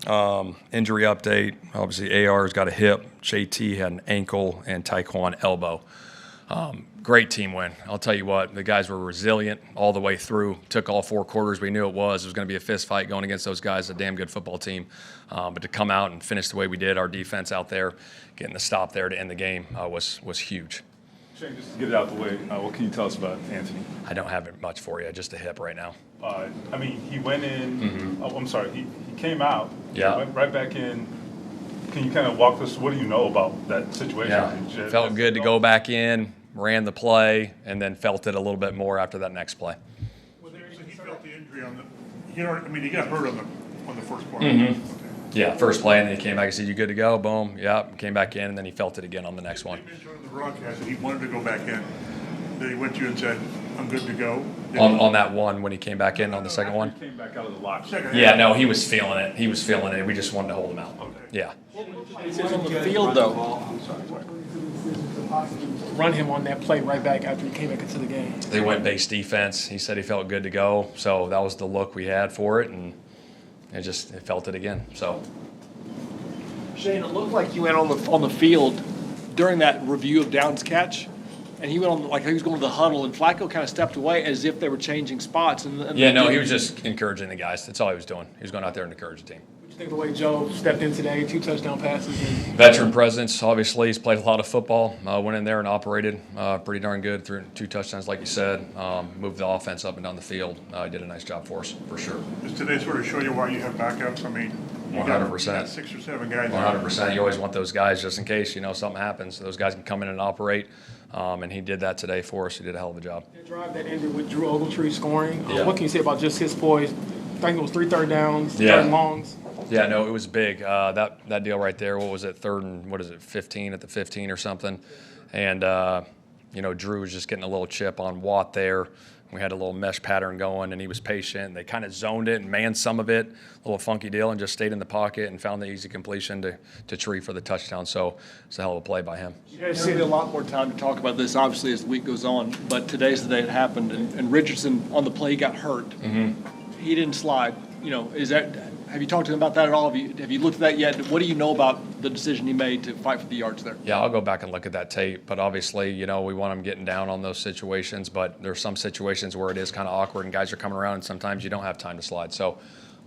Injury update. Obviously, AR's got a hip. JT had an ankle, and Taekwon elbow. Great team win. I'll tell you what, the guys were resilient all the way through. Took all 4 quarters. We knew it was going to be a fist fight going against those guys. A damn good football team. But to come out and finish the way we did, our defense out there, getting the stop there to end the game was huge. Shane, just to get it out the way, what can you tell us about Anthony? I don't have it much for you. Just a hip right now. I mean, he went in. Mm-hmm. Oh, I'm sorry. He came out. Yeah. Went right back in. Can you kind of walk us? What do you know about that situation? Yeah. Felt good to go back in. Ran the play, and then felt it a little bit more after that next play. Well, he felt the injury on the. He got hurt on the first play. Mm-hmm. Okay. Yeah, first play, and then he came back and said, "You good to go?" Boom. Yep. Came back in, and then he felt it again on the next one. He mentioned on the broadcast that he wanted to go back in. Then he went to you and said, "I'm good to go." On that one when he came back in on the second one. He came back out of the lock. Yeah, no, he was feeling it. He was feeling it. We just wanted to hold him out. Okay. Yeah. He says on the field though. Run him on that play right back after he came back into the game. They went base defense. He said he felt good to go. So that was the look we had for it, and it felt it again. So. Shane, it looked like you went on the field during that review of Downs' catch, and he went on like he was going to the huddle, and Flacco kind of stepped away as if they were changing spots. And yeah, no, he was just encouraging the guys. That's all he was doing. He was going out there and encouraging the team. What do you think of the way Joe stepped in today? 2 touchdown passes. Veteran presence, obviously. He's played a lot of football. Went in there and operated pretty darn good. Threw 2 touchdowns, like you said. Moved the offense up and down the field. He did a nice job for us, for sure. Does today sort of show you why you have backups? I mean, you 100%. got 6 or 7 guys. 100%. You always want those guys just in case, something happens. Those guys can come in and operate. And he did that today for us. He did a hell of a job. The drive that ended with Drew Ogletree scoring. Yeah. What can you say about just his poise? I think it was 3 third downs, Yeah. 3rd and longs. Yeah, no, it was big. That deal right there, what was it, 15 at the 15 or something. And, Drew was just getting a little chip on Watt there. We had a little mesh pattern going, and he was patient. They kind of zoned it and manned some of it, a little funky deal, and just stayed in the pocket and found the easy completion to Tree for the touchdown. So it's a hell of a play by him. You guys see a lot more time to talk about this, obviously, as the week goes on. But today's the day it happened, and Richardson on the play got hurt. Mm-hmm. He didn't slide. Have you talked to him about that at all? Have you looked at that yet? What do you know about the decision he made to fight for the yards there? Yeah, I'll go back and look at that tape. But obviously, we want him getting down on those situations. But there's some situations where it is kind of awkward and guys are coming around, and sometimes you don't have time to slide. So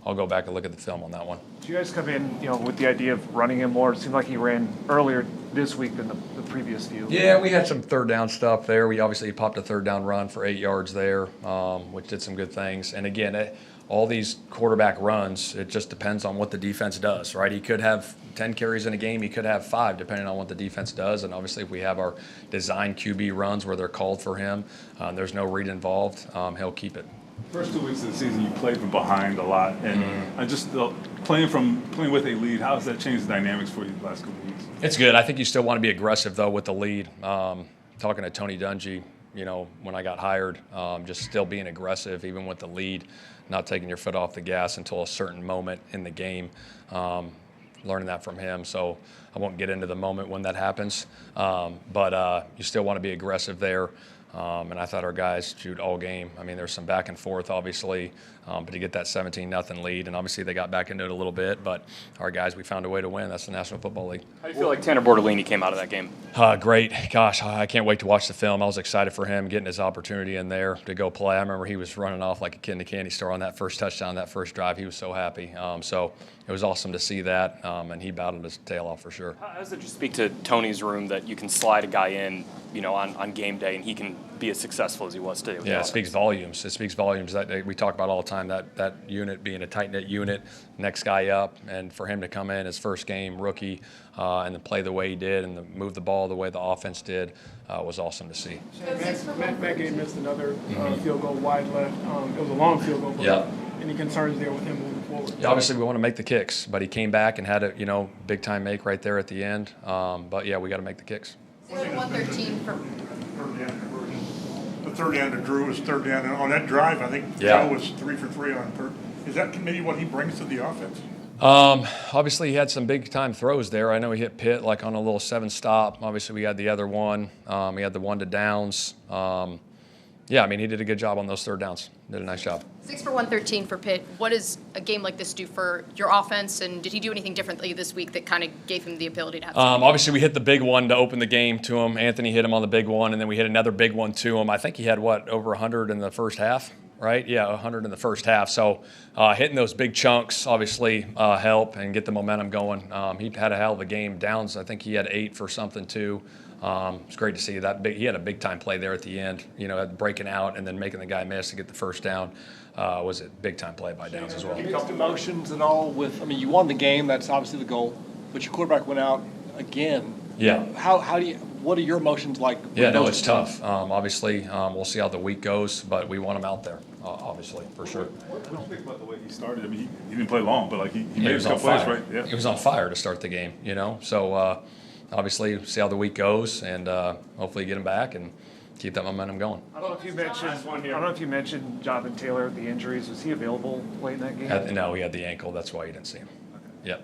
I'll go back and look at the film on that one. Did you guys come in, with the idea of running him more? It seemed like he ran earlier this week than the previous few. Yeah, we had some third down stuff there. We obviously popped a third down run for 8 yards there, which did some good things. And again, all these quarterback runs, it just depends on what the defense does, right? He could have 10 carries in a game. He could have 5, depending on what the defense does. And obviously, if we have our design QB runs where they're called for him, there's no read involved, he'll keep it. First 2 weeks of the season, you played from behind a lot, and just playing with a lead. How has that changed the dynamics for you the last couple of weeks? It's good. I think you still want to be aggressive though with the lead. Talking to Tony Dungy, when I got hired, just still being aggressive even with the lead, not taking your foot off the gas until a certain moment in the game. Learning that from him, so I won't get into the moment when that happens. But you still want to be aggressive there. And I thought our guys shoot all game. I mean, there's some back and forth, obviously, but to get that 17-0 lead, and obviously they got back into it a little bit, but our guys, we found a way to win. That's the National Football League. How do you feel like Tanner Bortolini came out of that game? Great. Gosh, I can't wait to watch the film. I was excited for him getting his opportunity in there to go play. I remember he was running off like a kid in a candy store on that first touchdown, that first drive. He was so happy. So it was awesome to see that, and he battled his tail off for sure. How does it just speak to Tony's room that you can slide a guy in, on game day, and he can be as successful as he was today? Yeah, it speaks volumes. It speaks volumes. That we talk about all the time, that unit being a tight-knit unit, next guy up, and for him to come in his first game, rookie, and then play the way he did and move the ball the way the offense did was awesome to see. Matt Gay missed another field goal wide left. It was a long field goal. Yeah. Any concerns there with him moving forward? Yeah, obviously, we want to make the kicks, but he came back and had a big-time make right there at the end. But, yeah, we got to make the kicks. 113 for The third down to Drew was third down, and on that drive, I think Joe was 3 for 3 on third. Is that maybe what he brings to the offense? Obviously, he had some big-time throws there. I know he hit Pitt like on a little 7-stop. Obviously, we had the other one. He had the one to Downs. Yeah, I mean, he did a good job on those third downs. Did a nice job. 6 for 113 for Pitt. What does a game like this do for your offense? And did he do anything differently this week that kind of gave him the ability to have? Obviously, we hit the big one to open the game to him. Anthony hit him on the big one, and then we hit another big one to him. I think he had, over 100 in the first half, right? Yeah, 100 in the first half. So hitting those big chunks obviously help and get the momentum going. He had a hell of a game. Downs, I think he had 8 for something too. It's great to see that. He had a big-time play there at the end, breaking out and then making the guy miss to get the first down. Was a big-time play by Downs as well. Mixed emotions and all with, I mean, you won the game, that's obviously the goal, but your quarterback went out again. Yeah. What are your emotions like? Yeah, no, it's tough. Obviously, we'll see how the week goes, but we want him out there, obviously, for sure. What do you think about the way he started? I mean, he didn't play long, but he He made was a on couple plays, fire. right? Yeah. He was on fire to start the game, So obviously, see how the week goes, and hopefully get him back and keep that momentum going. I don't know if you mentioned Jonathan Taylor, the injuries. Was he available late in that game? No, he had the ankle. That's why you didn't see him. Yep.